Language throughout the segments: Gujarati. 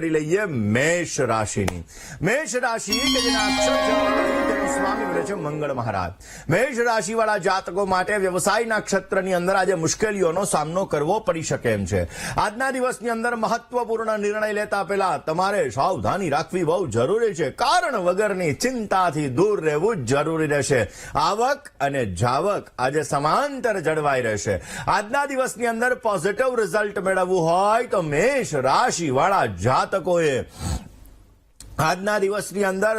કરી લઈએ મેષ રાશિની. મેષ રાશિ કે જેના અક્ષર છે સ્વામી બને છે મંગળ મહારાજ. મેષ રાશિ વાળા જાતકો માટે વ્યવસાયના ક્ષેત્રની અંદર આજે મુશ્કેલીઓનો સામનો કરવો પડી શકે એમ છે. આજના દિવસની અંદર મહત્વપૂર્ણ નિર્ણય લેતા પહેલા તમારે સાવધાની રાખવી બહુ જરૂરી છે. કારણ વગરની ચિંતાથી દૂર રહેવું જરૂરી રહેશે. આવક અને જાવક આજે સમાંતર જળવાઈ રહેશે. આજના દિવસની અંદર પોઝિટિવ રિઝલ્ટ મેળવવું હોય તો મેષ રાશિ વાળા જાતકોએ આજના દિવસની અંદર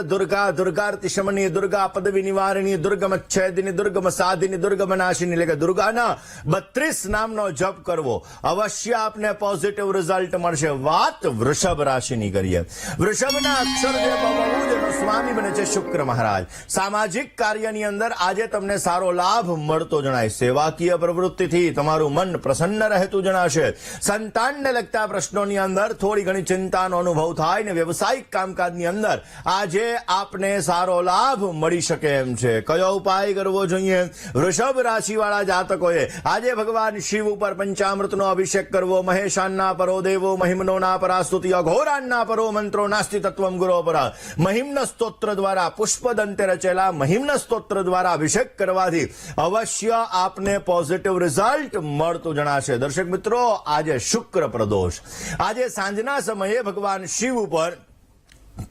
દુર્ગાર્તિશમની, દુર્ગા પદવી નિવારણી, દુર્ગમચ્છેદિની, દુર્ગમસાધિની, દુર્ગમનાશિની એટલે કે દુર્ગાના 32 નામનો જપ કરવો. અવશ્ય આપને પોઝિટિવ રિઝલ્ટ મળશે. વાત વૃષભ રાશિની કરીએ. વૃષભના અક્ષર જે બહુ સ્વામી બને છે શુક્ર મહારાજ. સામાજિક કાર્યની અંદર આજે તમને સારો લાભ મળતો જણાય. સેવાકીય પ્રવૃત્તિથી તમારું મન પ્રસન્ન રહેતું જણાશે. સંતાનને લગતા પ્રશ્નોની અંદર થોડી ઘણી ચિંતાનો અનુભવ થાય ને વ્યવસાયિક કામકાજ ની અંદર આજે આપને સારો લાભ મળી શકે એમ છે. કયો ઉપાય કરવો જોઈએ? વૃષભ રાશિ વાળા જાતકોએ આજે ભગવાન શિવ ઉપર પંચામૃતનો અભિષેક કરવો. મહેશાન્ના પરો દેવો મહિમ્નો ના પરાસ્તુતિ, અઘોરાન્ના પરો મંત્રો નાસ્તિ તત્વમ ગુરો પર. મહિમ્ન સ્તોત્ર દ્વારા પુષ્પદંતે રચેલા મહિમ્ન સ્તોત્ર દ્વારા અભિષેક કરવાથી અવશ્ય આપને પોઝિટિવ રિઝલ્ટ મળતું જણાશે. દર્શક મિત્રો, આજે શુક્ર પ્રદોષ. આજે સાંજના સમયે ભગવાન શિવ ઉપર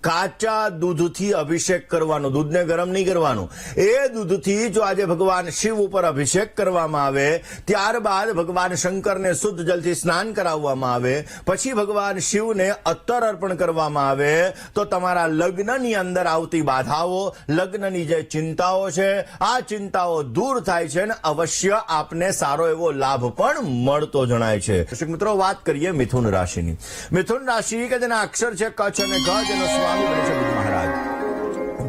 કાચા દૂધથી અભિષેક કરવાનો. દૂધને ગરમ નહીં કરવાનું. એ દૂધથી જો આજે ભગવાન શિવ ઉપર અભિષેક કરવામાં આવે, ત્યારબાદ ભગવાન શંકરને શુદ્ધ જલથી સ્નાન કરાવવામાં આવે, પછી ભગવાન શિવને અત્તર અર્પણ કરવામાં આવે તો તમારા લગ્નની અંદર આવતી બાધાઓ, લગ્નની જે ચિંતાઓ છે, આ ચિંતાઓ દૂર થાય છે અને અવશ્ય આપને સારો એવો લાભ પણ મળતો જણાય છે. દર્શક મિત્રો, વાત કરીએ મિથુન રાશિની. મિથુન રાશિ કે જેના અક્ષર છે કચ્છ અને ગજ એનો સ્વામી બને છે બુધ મહારાજ.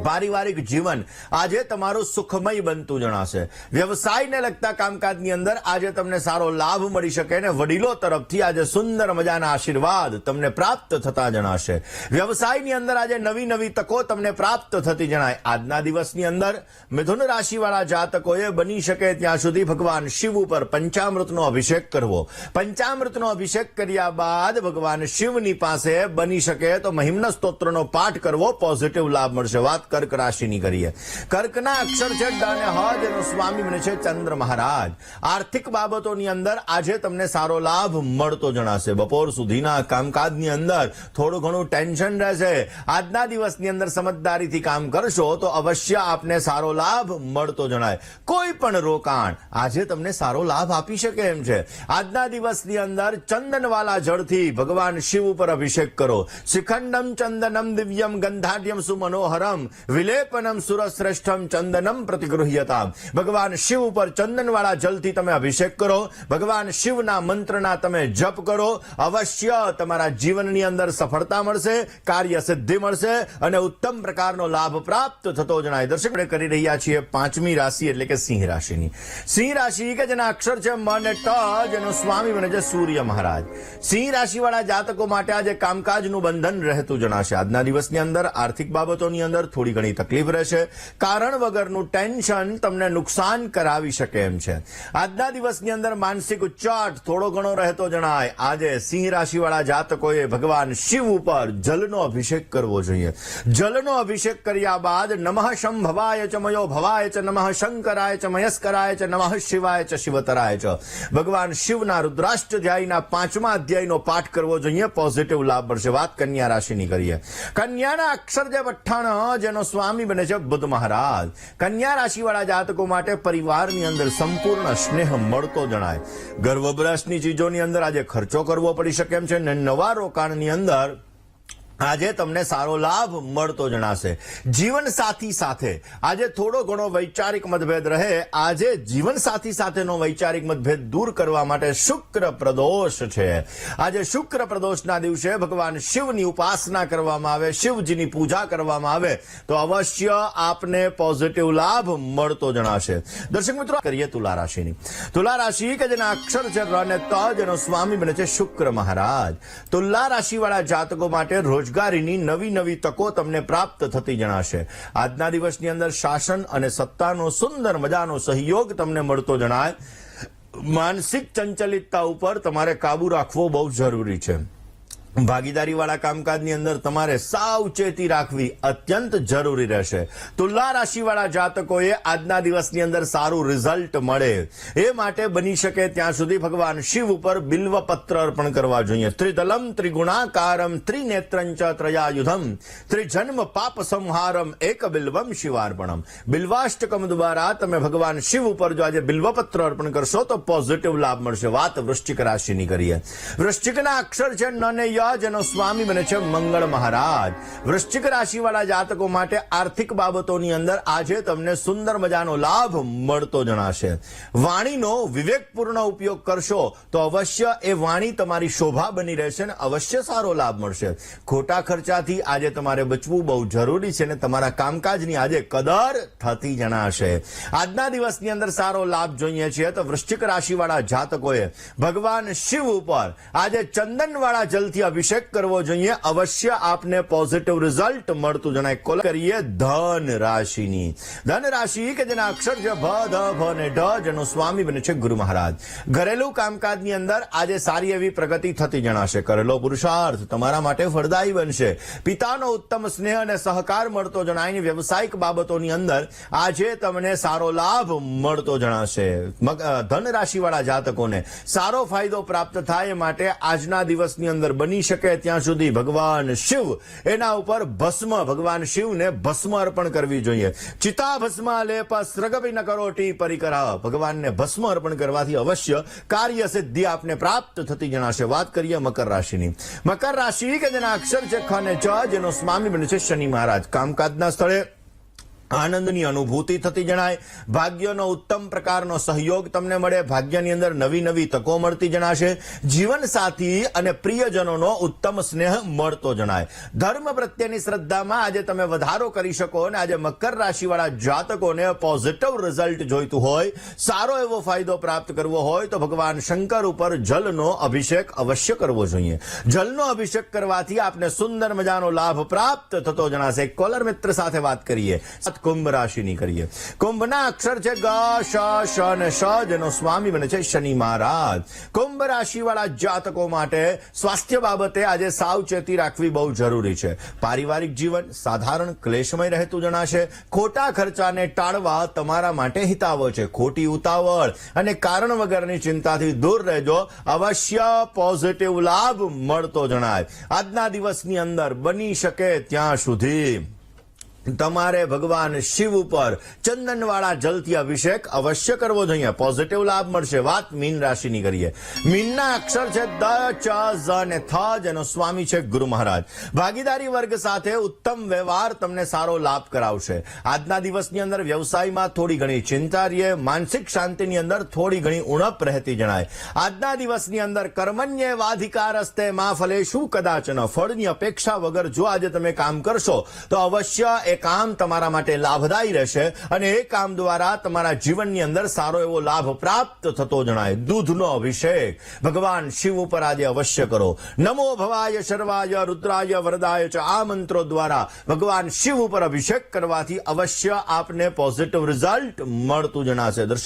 પારિવારિક જીવન આજે તમારું સુખમય બનતું જણાશે. વ્યવસાયને લગતા કામકાજની અંદર આજે તમને સારો લાભ મળી શકે ને વડીલો તરફથી આજે સુંદર મજાના આશીર્વાદ તમને પ્રાપ્ત થતા જણાશે. વ્યવસાયની અંદર આજે નવી નવી તકો તમને પ્રાપ્ત થતી જણાય. આજના દિવસની અંદર મિથુન રાશિ વાળા જાતકોએ બની શકે ત્યાં સુધી ભગવાન શિવ ઉપર પંચામૃતનો અભિષેક કરવો. પંચામૃતનો અભિષેક કર્યા બાદ ભગવાન શિવની પાસે બની શકે તો મહિમ્ન સ્તોત્રનો પાઠ કરવો. પોઝિટિવ લાભ મળશે. વાત કર્ક રાશિની કરીએ. કર્કના અક્ષર છે ડ અને હ જેનો સ્વામી બને છે ચંદ્ર મહારાજ. આર્થિક બાબતોની અંદર આજે તમને સારો લાભ મળતો જણાશે. બપોર સુધીના કામકાજની અંદર થોડું ઘણું ટેન્શન રહેશે. આજના દિવસની અંદર સમજદારીથી કામ કરશો તો અવશ્ય આપને સારો લાભ મળતો જણાય. કોઈ પણ રોકાણ આજે તમને સારો લાભ આપી શકે એમ છે. આજના દિવસની અંદર ચંદનવાલા જળથી ભગવાન શિવ ઉપર અભિષેક કરો. શિખંડમ ચંદનમ દિવ્યમ ગંધાઢ્યમ સુમનોહરમ વિલેપનમ સુરશ્રેષ્ઠમ ચંદનમ પ્રતિગૃહ્યતા. ભગવાન શિવ ઉપર ચંદનવાળા જલથી તમે અભિષેક કરો. ભગવાન શિવના મંત્રના તમે જપ કરો. અવશ્ય તમારા જીવનની અંદર સફળતા મળશે, કાર્ય સિદ્ધિ મળશે અને ઉત્તમ પ્રકારનો લાભ પ્રાપ્ત થતો જણાય. દર્શક, આપણે કરી રહ્યા છીએ 5મી રાશિ એટલે કે સિંહ રાશિની. સિંહ રાશિ કે જેના અક્ષર છે મ અને ટ જેનો સ્વામી બને છે સૂર્ય મહારાજ. સિંહ રાશિ વાળા જાતકો માટે આજે કામકાજનું બંધન રહેતું જણાશે. આજના દિવસની અંદર આર્થિક બાબતોની અંદર થોડી ઘણી તકલીફ રહેશે. કારણ વગરનું ટેન્શન તમને નુકસાન કરાવી શકે એમ છે. આજના દિવસની અંદર માનસિક ઉચ્ચાટ થોડો ઘણો રહેતો જણાય. આજે સિંહ રાશિ વાળા જાતકોએ ભગવાન શિવ ઉપર જલનો અભિષેક કરવો જોઈએ. જલનો અભિષેક કર્યા બાદ નમઃ શંભવાય ચ મયો ભવાય ચ નમઃ શંકરાય ચ મયસ્કરાય ચ નમઃ શિવાય ચ શિવતરાય ચ. ભગવાન શિવના રુદ્રાષ્ટધ્યાયના 5મા અધ્યાયનો પાઠ કરવો જોઈએ. પોઝિટિવ લાભ મળશે. વાત કન્યા રાશિની કરીએ. કન્યાના અક્ષર જે પઠ્ઠાણ જેનો સ્વામી બને છે બુધ મહારાજ. કન્યા રાશિ વાળા જાતકો માટે પરિવારની અંદર સંપૂર્ણ સ્નેહ મળતો જણાય. ગર્ભબ્રશની ચીજોની અંદર આજે ખર્ચો કરવો પડી શકે એમ છે ને નવા રોકાણની અંદર આજે તમને સારો લાભ મળતો જણાશે. જીવનસાથી સાથે આજે થોડો ઘણો વૈચારિક મતભેદ રહે. આજે જીવનસાથી સાથેનો વૈચારિક મતભેદ દૂર કરવા માટે શુક્ર પ્રદોષ છે. આજે શુક્ર પ્રદોષના દિવસે ભગવાન શિવની ઉપાસના કરવામાં આવે, શિવજીની પૂજા કરવામાં આવે તો અવશ્ય આપને પોઝિટિવ લાભ મળતો જણાશે. દર્શક મિત્રો, કરીએ તુલા રાશિની. તુલા રાશિ કે જેના અક્ષર છે ર અને ત જેનો સ્વામી બને છે શુક્ર મહારાજ. તુલા રાશિ વાળા જાતકો માટે રોજગારીની નવી નવી તકો તમને પ્રાપ્ત થતી જણાશે. આજના દિવસની અંદર શાસન અને સત્તાનો સુંદર મજાનો સહયોગ તમને મળતો જણાય. માનસિક ચંચલિતતા ઉપર તમારે કાબુ રાખવો બહુ જરૂરી છે. ભાગીદારી વાળા કામકાજની અંદર તમારે સાવચેતી રાખવી અત્યંત જરૂરી રહેશે. તુલા રાશિવાળા જાતકોએ આજના દિવસની અંદર સારું રિઝલ્ટ મળે એ માટે બની શકે ત્યાં સુધી ભગવાન શિવ ઉપર બિલ્વપત્ર અર્પણ કરવા જોઈએ. ત્રિદલમ ત્રિગુણાકારમ ત્રિનેત્રંચ ત્રયાયુધમ ત્રિજન્મ પાપ સંહારમ એક બિલ્વમ શિવાર્પણમ. બિલ્વાષ્ટકમ દ્વારા તમે ભગવાન શિવ ઉપર જો આજે બિલ્વપત્ર અર્પણ કરશો તો પોઝિટિવ લાભ મળશે. વાત વૃશ્ચિક રાશિની કરીએ. વૃશ્ચિકના અક્ષર છે ન ને ય, જેનો સ્વામી બને છે મંગળ મહારાજ. વૃશ્ચિક રાશિવાળા જાતકો માટે આર્થિક બાબતોની અંદર આજે તમને સુંદર મજાનો લાભ મળતો જણાશે. વાણીનો વિવેકપૂર્ણ ઉપયોગ કરશો તો અવશ્ય એ વાણી તમારી શોભા બની રહેશે અને અવશ્ય સારો લાભ મળશે. ખોટા ખર્ચાથી આજે તમારે બચવું બહુ જરૂરી છે અને તમારા કામકાજની આજે કદર થતી જણાશે. આજના દિવસની અંદર સારો લાભ જોઈએ છીએ તો વૃશ્ચિક રાશિવાળા જાતકોએ ભગવાન શિવ ઉપર આજે ચંદનવાળા જલથી અભિષેક કરવો જોઈએ. અવશ્ય આપને પોઝિટિવ રિઝલ્ટ મળતું જણાય. કોલ કરીએ ધન રાશિની. ધન રાશિ કે જેના અક્ષર છે ભ, ધ, ભ ને ઢ, જેનો સ્વામી બને છે ગુરુ મહારાજ. ઘરેલું કામકાજની અંદર આજે સારી એવી પ્રગતિ થતી જણાશે. કરેલો પુરુષાર્થ તમારા માટે ફળદાયી બનશે. પિતાનો ઉત્તમ સ્નેહ અને સહકાર મળતો જણાય. વ્યવસાયિક બાબતોની અંદર આજે તમને સારો લાભ મળતો જણાશે. ધન રાશિવાળા જાતકોને સારો ફાયદો પ્રાપ્ત થાય માટે આજના દિવસની અંદર બની શકે ત્યાં સુધી ભગવાન શિવ એના ઉપર ભસ્મ, ભગવાન શિવને ભસ્મ અર્પણ કરવી જોઈએ. ચિતા ભસ્મ લેપ સ્રગભિ ન કરોટી પરિકરઃ. ભગવાનને ભસ્મ અર્પણ કરવાથી અવશ્ય કાર્ય સિદ્ધિ આપને પ્રાપ્ત થતી જણાશે. વાત કરીએ મકર રાશિની. મકર રાશિ કે જેના અક્ષર છે ખ ને ચ, જેનો સ્વામી બને છે શનિ મહારાજ. કામકાજના સ્થળે આનંદની અનુભૂતિ થતી જણાય. ભાગ્યનો ઉત્તમ પ્રકારનો સહયોગ તમને મળે. ભાગ્યની અંદર નવી નવી તકો મળતી જણાશે. જીવન સાથી અને પ્રિયજનોનો ઉત્તમ સ્નેહ મળતો જણાય. ધર્મ પ્રત્યેની શ્રદ્ધામાં આજે તમે વધારો કરી શકો અને આજે મકર રાશિવાળા જાતકોને પોઝિટિવ રિઝલ્ટ જોઈતું હોય, સારો એવો ફાયદો પ્રાપ્ત કરવો હોય તો ભગવાન શંકર ઉપર જલનો અભિષેક અવશ્ય કરવો જોઈએ. જલનો અભિષેક કરવાથી આપને સુંદર મજાનો લાભ પ્રાપ્ત થતો જણાશે. કોલર મિત્ર સાથે વાત કરીએ. કુંભ રાશિની કરીએ. કુંભના અક્ષર છે ગ, શ, શ અને શ, જેનો સ્વામી બને છે શનિ મહારાજ. કુંભ રાશિવાળા જાતકો માટે સ્વાસ્થ્ય બાબતે આજે સાવચેતી રાખવી બહુ જરૂરી છે. પારિવારિક જીવન સાધારણ ક્લેશમય રહેતું જણાશે. ખોટા ખર્ચાને ટાળવા તમારા માટે હિતાવહ છે. ખોટી ઉતાવળ અને કારણ વગરની ચિંતાથી દૂર રહેજો. અવશ્ય પોઝિટિવ લાભ મળતો જણાય. આજના દિવસની અંદર બની શકે ત્યાં સુધી તમારે ભગવાન શિવ ઉપર ચંદનવાળા જલથી અભિષેક અવશ્ય કરવો જોઈએ. પોઝિટિવ લાભ મળશે. વાત મીન રાશિની કરીએ. મીનના અક્ષર છે દ, ચ, ઝ અને થ, જેનો સ્વામી છે ગુરુ મહારાજ. ભાગીદારી વર્ગ સાથે ઉત્તમ વ્યવહાર તમને સારો લાભ કરાવશે. આજના દિવસની અંદર વ્યવસાયમાં થોડી ઘણી ચિંતા રહે. માનસિક શાંતિની અંદર થોડી ઘણી ઉણપ રહેતી જણાય. આજના દિવસની અંદર કર્મણ્યેવાધિકારસ્તે મા ફલેષુ કદાચન. ફળની અપેક્ષા વગર જો આજે તમે કામ કરશો તો અવશ્ય કામ તમારા માટે લાભદાયી રહેશે અને એ કામ દ્વારા તમારા જીવનની અંદર સારો એવો લાભ પ્રાપ્ત થતો જણાય. દૂધનો અભિષેક ભગવાન શિવ ઉપર આજે અવશ્ય કરો. નમો ભવાય શર્વાય રુદ્રાય વરદાય ચ, આ મંત્રો દ્વારા ભગવાન શિવ ઉપર અભિષેક કરવાથી અવશ્ય આપને પોઝિટિવ રિઝલ્ટ મળતું જણાશે. દર્શક